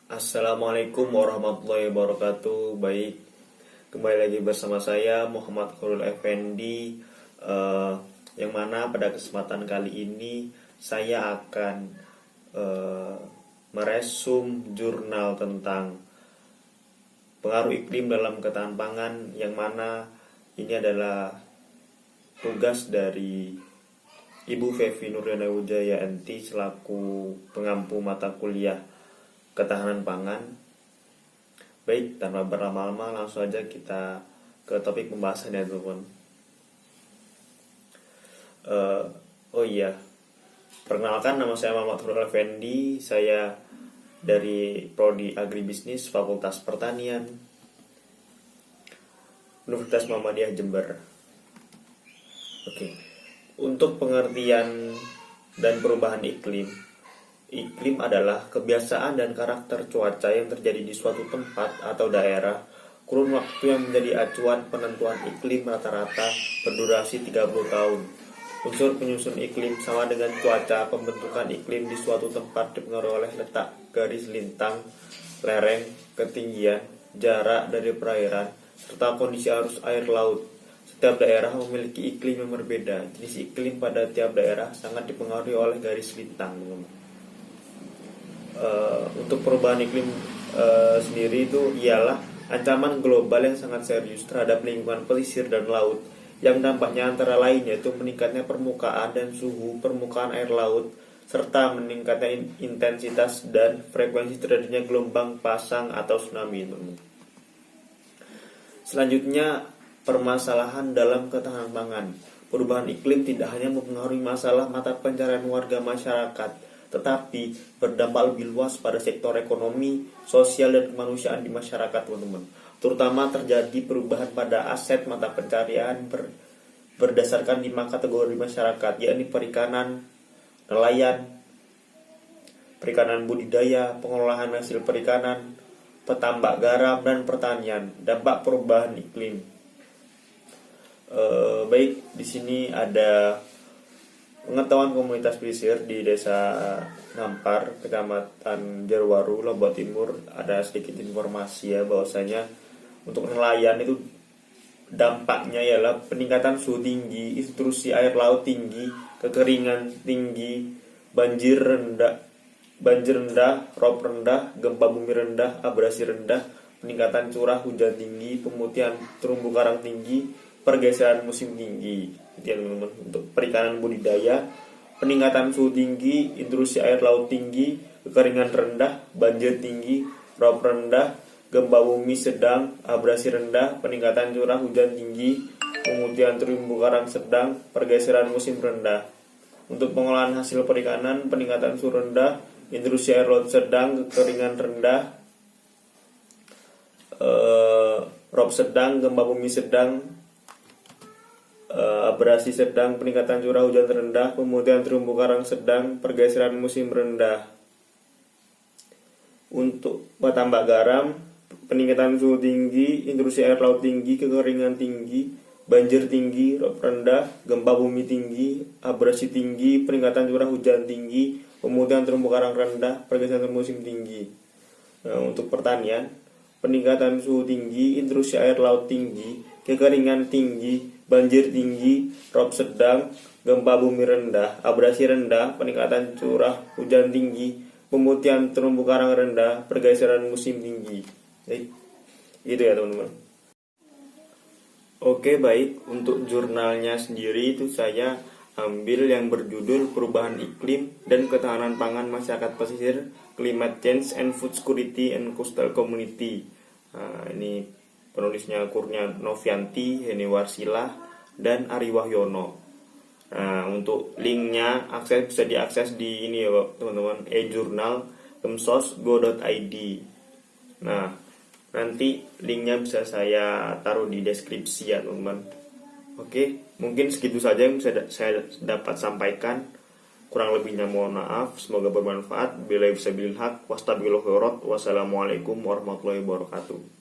Assalamualaikum warahmatullahi wabarakatuh. Baik, kembali lagi bersama saya Muhammad Khairul Effendi, yang mana pada kesempatan kali ini saya akan meresum jurnal tentang pengaruh iklim dalam ketahanan pangan, yang mana ini adalah tugas dari Ibu Fevi Nurliana Wijayanti selaku pengampu mata kuliah ketahanan pangan. Baik, tanpa berlama-lama langsung aja kita ke topik pembahasan ya teman-teman. Oh iya, perkenalkan, nama saya Muhammad Khairul Effendi. Saya dari Prodi Agribisnis Fakultas Pertanian Universitas Muhammadiyah Jember. Oke, untuk pengertian dan perubahan iklim. Iklim adalah kebiasaan dan karakter cuaca yang terjadi di suatu tempat atau daerah, kurun waktu yang menjadi acuan penentuan iklim rata-rata berdurasi 30 tahun. Unsur penyusun iklim sama dengan cuaca. Pembentukan iklim di suatu tempat dipengaruhi oleh letak garis lintang, lereng, ketinggian, jarak dari perairan, serta kondisi arus air laut. Setiap daerah memiliki iklim yang berbeda. Jenis iklim pada tiap daerah sangat dipengaruhi oleh garis lintang. Untuk perubahan iklim sendiri itu ialah ancaman global yang sangat serius terhadap lingkungan pesisir dan laut, yang dampaknya antara lain yaitu meningkatnya permukaan dan suhu permukaan air laut, serta meningkatnya intensitas dan frekuensi terjadinya gelombang pasang atau tsunami. Selanjutnya, permasalahan dalam ketahanan pangan. Perubahan iklim tidak hanya mempengaruhi masalah mata pencaharian warga masyarakat, tetapi berdampak lebih luas pada sektor ekonomi, sosial, dan kemanusiaan di masyarakat, teman-teman. Terutama terjadi perubahan pada aset mata pencaharian berdasarkan 5 kategori masyarakat, yakni perikanan, nelayan, perikanan budidaya, pengolahan hasil perikanan, petambak garam, dan pertanian. Dampak perubahan iklim. Baik, di sini ada pengetahuan komunitas pesisir di Desa Ngampar, Kecamatan Jarwaru, Lombok Timur. Ada sedikit informasi ya, bahwasanya untuk nelayan itu dampaknya ialah peningkatan suhu tinggi, intrusi air laut tinggi, kekeringan tinggi, banjir rendah, rob rendah, gempa bumi rendah, abrasi rendah, peningkatan curah hujan tinggi, pemutihan terumbu karang tinggi, pergeseran musim tinggi. Itu ya teman-teman. Untuk perikanan budidaya, peningkatan suhu tinggi, intrusi air laut tinggi, kekeringan rendah, banjir tinggi, rob rendah, gempa bumi sedang, abrasi rendah, peningkatan curah hujan tinggi, pemutihan terumbu karang sedang, pergeseran musim rendah. Untuk pengolahan hasil perikanan, peningkatan suhu rendah, intrusi air laut sedang, kekeringan rendah, rob sedang, gempa bumi sedang, abrasi sedang, peningkatan curah hujan rendah, pemutihan terumbu karang sedang, pergeseran musim rendah. Untuk petambak garam, peningkatan suhu tinggi, intrusi air laut tinggi, kekeringan tinggi, banjir tinggi, rob rendah, gempa bumi tinggi, abrasi tinggi, peningkatan curah hujan tinggi, pemutihan terumbu karang rendah, pergeseran musim tinggi. Untuk pertanian, peningkatan suhu tinggi, intrusi air laut tinggi, kekeringan tinggi, banjir tinggi, rob sedang, gempa bumi rendah, abrasi rendah, peningkatan curah hujan tinggi, pemutihan terumbu karang rendah, pergeseran musim tinggi. Baik, itu ya teman-teman. Oke, baik, untuk jurnalnya sendiri itu saya ambil yang berjudul Perubahan Iklim dan Ketahanan Pangan Masyarakat Pesisir, Climate Change and Food Security and Coastal Community. Ini penulisnya Kurnia Novianti, Heni Warsilah, dan Ari Wahyono. Untuk linknya bisa diakses di ini ya teman-teman, e-journal.kemsos.go.id. Nanti linknya bisa saya taruh di deskripsi ya teman-teman. Oke, mungkin segitu saja yang bisa saya dapat sampaikan. Kurang lebihnya mohon maaf. Semoga bermanfaat. Wassalamualaikum warahmatullahi wabarakatuh.